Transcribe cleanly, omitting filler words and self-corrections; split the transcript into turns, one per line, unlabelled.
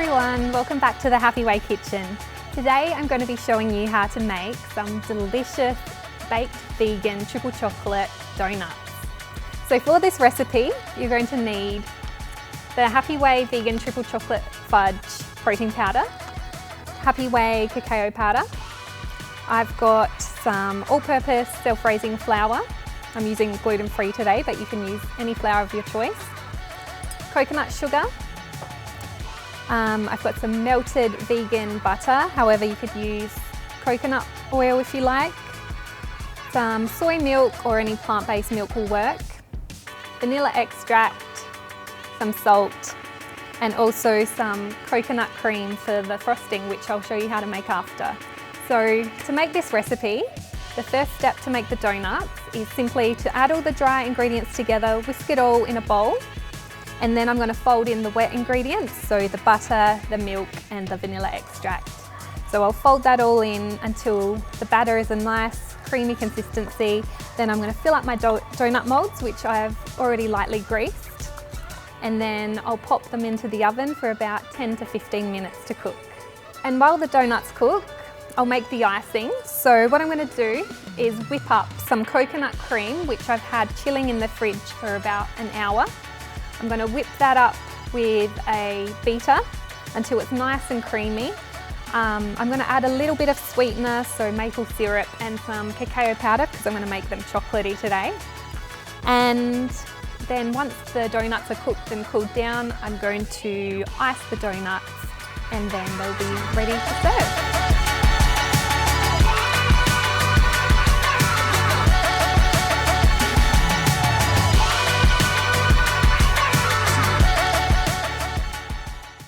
everyone, welcome back to the Happy Way kitchen. Today I'm going to be showing you how to make some delicious baked vegan triple chocolate donuts. So for this recipe you're going to need the Happy Way vegan triple chocolate fudge protein powder, Happy Way cacao powder. I've got some all-purpose self-raising flour. I'm using gluten-free today, but you can use any flour of your choice. Coconut sugar. I've got some melted vegan butter, however you could use coconut oil if you like. Some soy milk or any plant-based milk will work. Vanilla extract, some salt, and also some coconut cream for the frosting, which I'll show you how to make after. So to make this recipe, the first step to make the donuts is simply to add all the dry ingredients together, whisk it all in a bowl, and then I'm going to fold in the wet ingredients, so the butter, the milk and the vanilla extract. So I'll fold that all in until the batter is a nice creamy consistency. Then I'm going to fill up my donut molds, which I've already lightly greased, and then I'll pop them into the oven for about 10 to 15 minutes to cook. And while the donuts cook, I'll make the icing. So what I'm going to do is whip up some coconut cream, which I've had chilling in the fridge for about an hour. I'm going to whip that up with a beater until it's nice and creamy. I'm going to add a little bit of sweetener, so maple syrup and some cacao powder, because I'm going to make them chocolatey today. And then once the donuts are cooked and cooled down, I'm going to ice the donuts and then they'll be ready to serve.